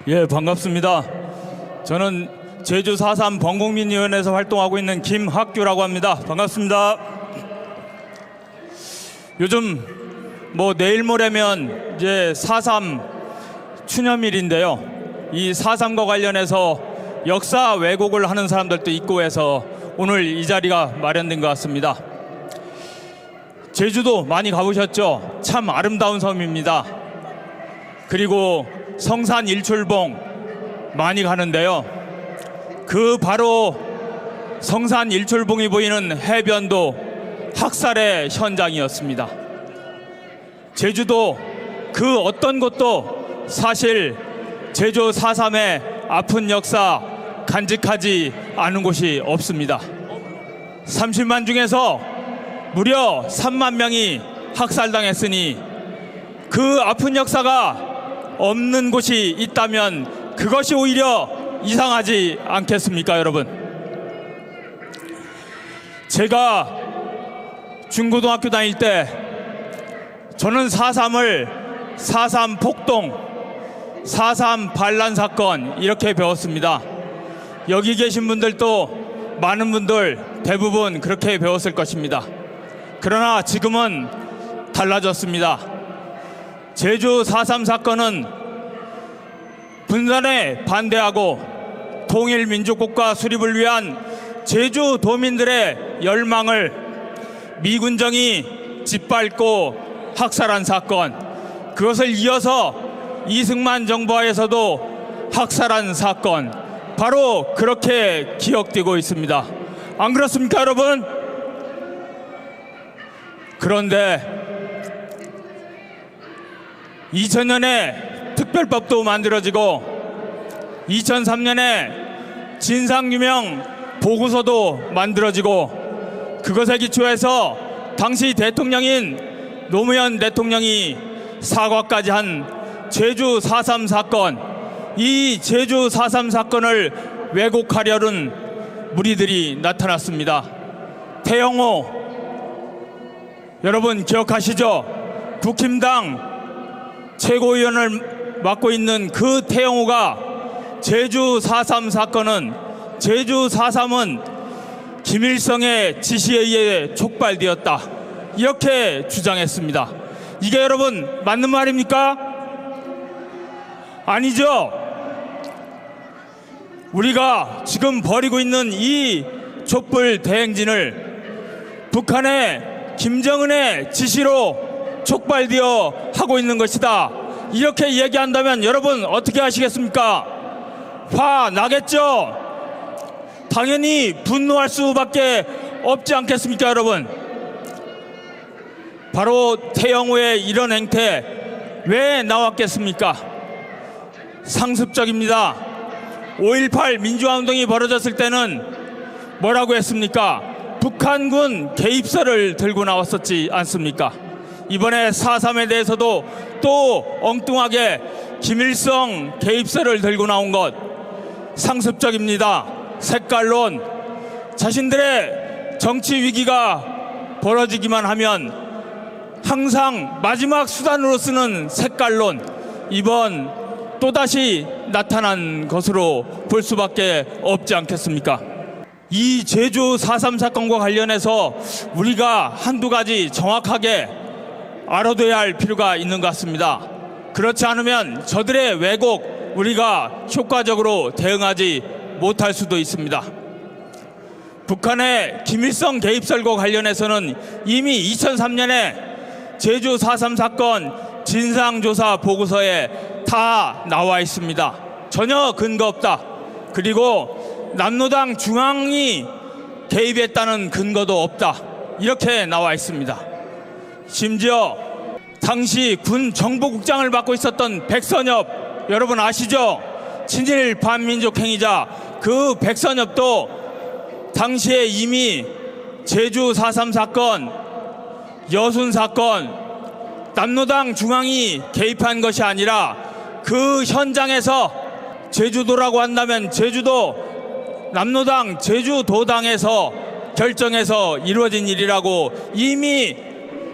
예, 반갑습니다. 저는 제주 4.3 범국민위원회에서 활동하고 있는 김학규라고 합니다. 반갑습니다. 요즘 내일 모레면 이제 4.3 추념일인데요. 이 4.3과 관련해서 역사 왜곡을 하는 사람들도 있고 해서 오늘 이 자리가 마련된 것 같습니다. 제주도 많이 가보셨죠? 참 아름다운 섬입니다. 그리고 성산 일출봉 많이 가는데요. 그 바로 성산 일출봉이 보이는 해변도 학살의 현장이었습니다. 제주도 그 어떤 곳도 사실 제주 4.3의 아픈 역사 간직하지 않은 곳이 없습니다. 30만 중에서 무려 3만 명이 학살당했으니 그 아픈 역사가 없는 곳이 있다면 그것이 오히려 이상하지 않겠습니까, 여러분? 제가 중고등학교 다닐 때 저는 4.3을 4.3 폭동, 4.3 반란 사건 이렇게 배웠습니다. 여기 계신 분들도 많은 분들 대부분 그렇게 배웠을 것입니다. 그러나 지금은 달라졌습니다. 제주 4.3 사건은 분단에 반대하고 통일민주국가 수립을 위한 제주도민들의 열망을 미군정이 짓밟고 학살한 사건, 그것을 이어서 이승만 정부하에서도 학살한 사건, 바로 그렇게 기억되고 있습니다. 안 그렇습니까, 여러분? 그런데 2000년에 특별법도 만들어지고 2003년에 진상규명 보고서도 만들어지고 그것에 기초해서 당시 대통령인 노무현 대통령이 사과까지 한 제주 4.3 사건, 이 제주 4.3 사건을 왜곡하려는 무리들이 나타났습니다. 태영호 여러분 기억하시죠? 국힘당 최고위원을 맡고 있는 그 태영호가 제주 4.3 사건은, 제주 4.3은 김일성의 지시에 의해 촉발되었다, 이렇게 주장했습니다. 이게 여러분 맞는 말입니까? 아니죠. 우리가 지금 벌이고 있는 이 촛불 대행진을 북한의 김정은의 지시로 촉발되어 하고 있는 것이다, 이렇게 얘기한다면 여러분 어떻게 하시겠습니까? 화 나겠죠? 당연히 분노할 수밖에 없지 않겠습니까, 여러분? 바로 태영호의 이런 행태 왜 나왔겠습니까? 상습적입니다. 5.18 민주화운동이 벌어졌을 때는 뭐라고 했습니까? 북한군 개입설을 들고 나왔었지 않습니까? 이번에 4.3에 대해서도 또 엉뚱하게 김일성 개입설을 들고 나온 것 상습적입니다. 색깔론, 자신들의 정치 위기가 벌어지기만 하면 항상 마지막 수단으로 쓰는 색깔론, 이번 또다시 나타난 것으로 볼 수밖에 없지 않겠습니까? 이 제주 4.3 사건과 관련해서 우리가 한두 가지 정확하게 알아둬야 할 필요가 있는 것 같습니다. 그렇지 않으면 저들의 왜곡 우리가 효과적으로 대응하지 못할 수도 있습니다. 북한의 김일성 개입설과 관련해서는 이미 2003년에 제주 4.3 사건 진상조사 보고서에 다 나와 있습니다. 전혀 근거 없다. 그리고 남로당 중앙이 개입했다는 근거도 없다, 이렇게 나와 있습니다. 심지어 당시 군 정보국장을 맡고 있었던 백선엽 여러분 아시죠? 친일 반민족 행위자 그 백선엽도 당시에 이미 제주 4.3 사건, 여순 사건, 남로당 중앙이 개입한 것이 아니라 그 현장에서, 제주도라고 한다면 제주도 남로당 제주도당에서 결정해서 이루어진 일이라고 이미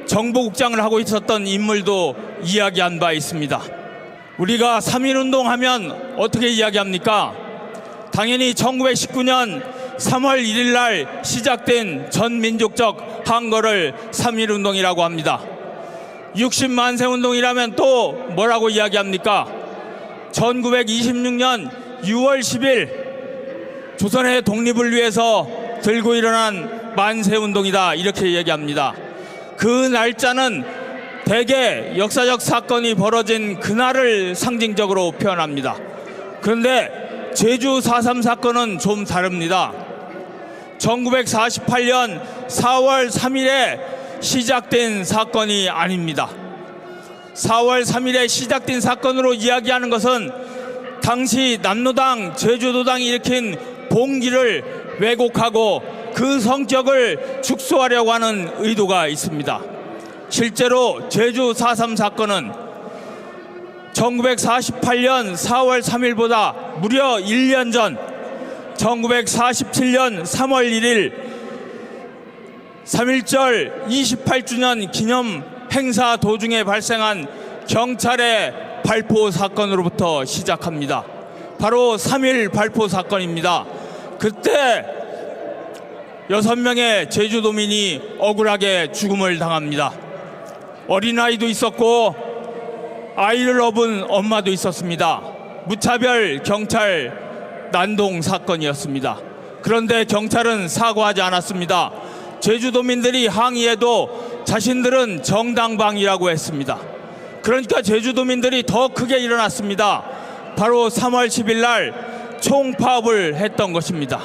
정보국장을 하고 있었던 인물도 이야기한 바 있습니다. 우리가 3.1운동 하면 어떻게 이야기합니까? 당연히 1919년 3월 1일 날 시작된 전민족적 항거를 3.1운동이라고 합니다. 60만세 운동이라면 또 뭐라고 이야기합니까? 1926년 6월 10일 조선의 독립을 위해서 들고 일어난 만세 운동이다, 이렇게 얘기합니다. 그 날짜는 대개 역사적 사건이 벌어진 그날을 상징적으로 표현합니다. 그런데 제주 4.3 사건은 좀 다릅니다. 1948년 4월 3일에 시작된 사건이 아닙니다. 4월 3일에 시작된 사건으로 이야기하는 것은 당시 남로당, 제주도당이 일으킨 봉기를 왜곡하고 그 성격을 축소하려고 하는 의도가 있습니다. 실제로 제주 4.3 사건은 1948년 4월 3일보다 무려 1년 전 1947년 3월 1일 3.1절 28주년 기념 행사 도중에 발생한 경찰의 발포 사건으로부터 시작합니다. 바로 3.1 발포 사건입니다. 그때 6명의 제주도민이 억울하게 죽음을 당합니다. 어린아이도 있었고 아이를 업은 엄마도 있었습니다. 무차별 경찰 난동 사건이었습니다. 그런데 경찰은 사과하지 않았습니다. 제주도민들이 항의해도 자신들은 정당방위라고 했습니다. 그러니까 제주도민들이 더 크게 일어났습니다. 바로 3월 10일 날 총파업을 했던 것입니다.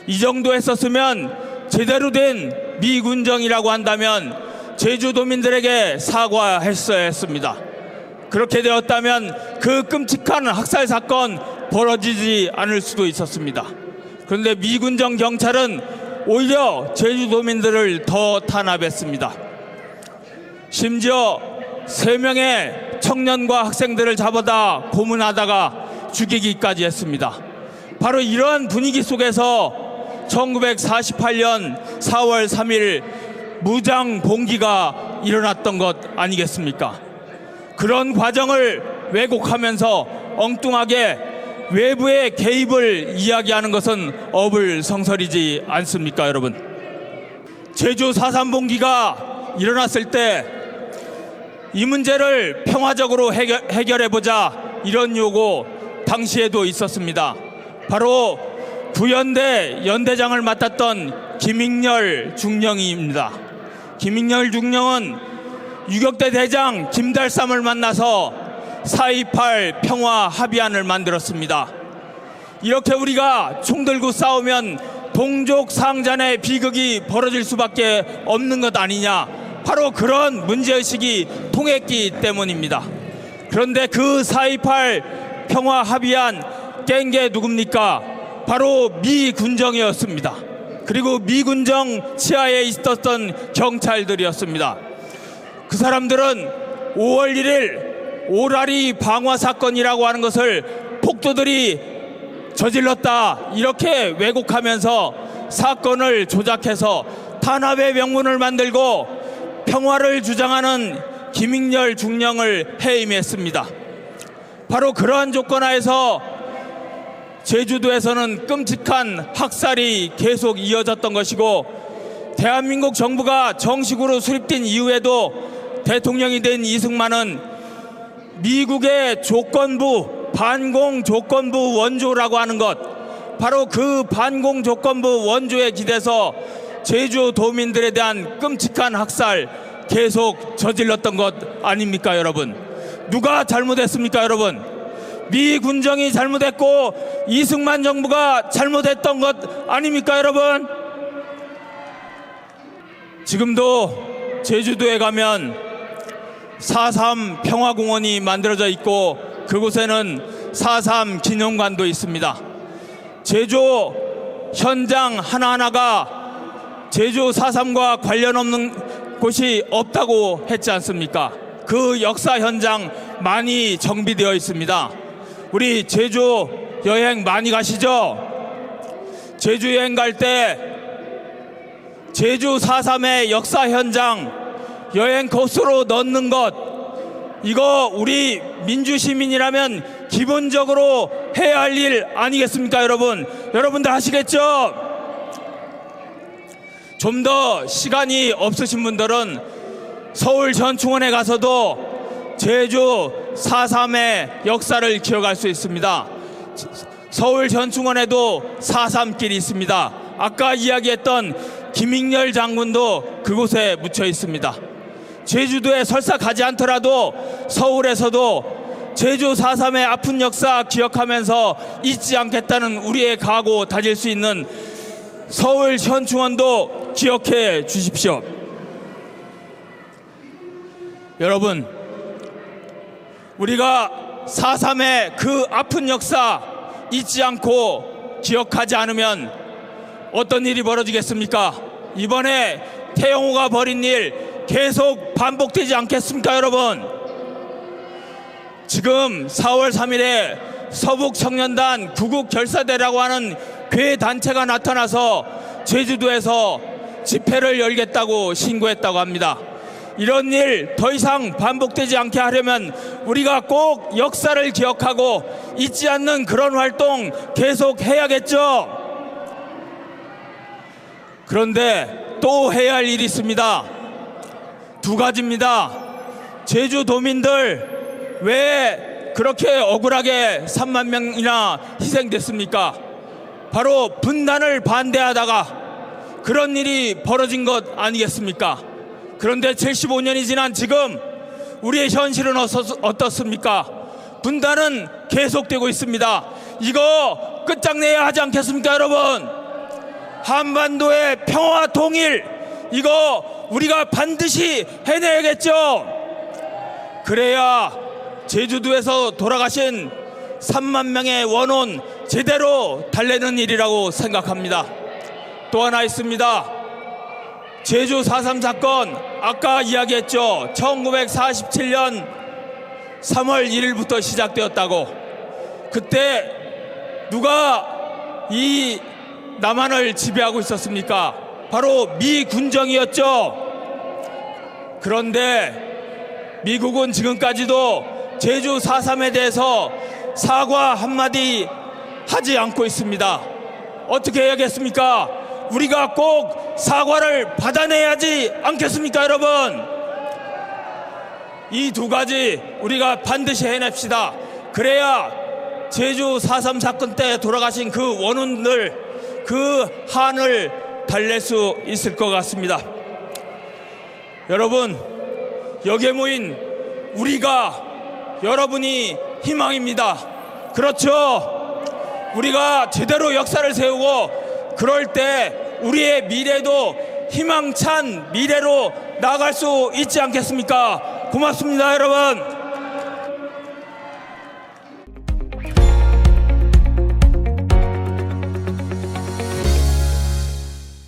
이 정도 했었으면 제대로 된 미군정이라고 한다면 제주도민들에게 사과했어야 했습니다. 그렇게 되었다면 그 끔찍한 학살 사건 벌어지지 않을 수도 있었습니다. 그런데 미군정 경찰은 오히려 제주도민들을 더 탄압했습니다. 심지어 3명의 청년과 학생들을 잡아다 고문하다가 죽이기까지 했습니다. 바로 이러한 분위기 속에서 1948년 4월 3일 무장 봉기가 일어났던 것 아니겠습니까? 그런 과정을 왜곡하면서 엉뚱하게 외부의 개입을 이야기하는 것은 어불성설이지 않습니까, 여러분? 제주 4.3 봉기가 일어났을 때 이 문제를 평화적으로 해결해보자, 이런 요구 당시에도 있었습니다. 바로 구연대 연대장을 맡았던 김익렬 중령입니다. 김익렬 중령은 유격대 대장 김달삼을 만나서 4.28 평화 합의안을 만들었습니다. 이렇게 우리가 총 들고 싸우면 동족 상잔의 비극이 벌어질 수밖에 없는 것 아니냐, 바로 그런 문제의식이 통했기 때문입니다. 그런데 그 4.28 평화 합의안 깬 게 누굽니까? 바로 미군정이었습니다. 그리고 미군정 치하에 있었던 경찰들이었습니다. 그 사람들은 5월 1일 오라리 방화 사건이라고 하는 것을 폭도들이 저질렀다, 이렇게 왜곡하면서 사건을 조작해서 탄압의 명분을 만들고 평화를 주장하는 김익렬 중령을 해임했습니다. 바로 그러한 조건 하에서 제주도에서는 끔찍한 학살이 계속 이어졌던 것이고, 대한민국 정부가 정식으로 수립된 이후에도 대통령이 된 이승만은 미국의 조건부, 반공 조건부 원조라고 하는 것, 바로 그 반공 조건부 원조에 기대서 제주도민들에 대한 끔찍한 학살 계속 저질렀던 것 아닙니까, 여러분? 누가 잘못했습니까, 여러분? 미군정이 잘못했고 이승만 정부가 잘못했던 것 아닙니까, 여러분? 지금도 제주도에 가면 4.3 평화공원이 만들어져 있고 그곳에는 4.3 기념관도 있습니다. 제주 현장 하나하나가 제주 4.3과 관련 없는 곳이 없다고 했지 않습니까? 그 역사 현장 많이 정비되어 있습니다. 우리 제주 여행 많이 가시죠? 제주 여행 갈 때 제주 4.3의 역사 현장 여행 코스로 넣는 것, 이거 우리 민주시민이라면 기본적으로 해야 할 일 아니겠습니까, 여러분? 여러분들 하시겠죠? 좀 더 시간이 없으신 분들은 서울 전충원에 가서도 제주 4.3의 역사를 기억할 수 있습니다. 서울 전충원에도 4.3길이 있습니다. 아까 이야기했던 김익렬 장군도 그곳에 묻혀 있습니다. 제주도에 설사 가지 않더라도 서울에서도 제주 4.3의 아픈 역사 기억하면서 잊지 않겠다는 우리의 각오 다질 수 있는 서울 전충원도 기억해 주십시오. 여러분, 우리가 4.3의 그 아픈 역사 잊지 않고 기억하지 않으면 어떤 일이 벌어지겠습니까? 이번에 태영호가 벌인 일 계속 반복되지 않겠습니까, 여러분? 지금 4월 3일에 서북청년단 구국결사대라고 하는 괴단체가 나타나서 제주도에서 집회를 열겠다고 신고했다고 합니다. 이런 일 더 이상 반복되지 않게 하려면 우리가 꼭 역사를 기억하고 잊지 않는 그런 활동 계속 해야겠죠. 그런데 또 해야 할 일이 있습니다. 두 가지입니다. 제주도민들 왜 그렇게 억울하게 3만 명이나 희생됐습니까? 바로 분단을 반대하다가 그런 일이 벌어진 것 아니겠습니까? 그런데 75년이 지난 지금 우리의 현실은 어떻습니까? 분단은 계속되고 있습니다. 이거 끝장내야 하지 않겠습니까, 여러분? 한반도의 평화 통일, 이거 우리가 반드시 해내야겠죠. 그래야 제주도에서 돌아가신 3만 명의 원혼 제대로 달래는 일이라고 생각합니다. 또 하나 있습니다. 제주 4.3 사건, 아까 이야기했죠. 1947년 3월 1일부터 시작되었다고. 그때 누가 이 남한을 지배하고 있었습니까? 바로 미군정이었죠. 그런데 미국은 지금까지도 제주 4.3에 대해서 사과 한마디 하지 않고 있습니다. 어떻게 해야겠습니까? 우리가 꼭 사과를 받아내야지 않겠습니까, 여러분? 이 두 가지 우리가 반드시 해냅시다. 그래야 제주 4.3 사건 때 돌아가신 그 원혼들, 그 한을 달랠 수 있을 것 같습니다. 여러분, 여기에 모인 우리가, 여러분이 희망입니다. 그렇죠? 우리가 제대로 역사를 세우고 그럴 때 우리의 미래도 희망찬 미래로 나아갈 수 있지 않겠습니까? 고맙습니다, 여러분.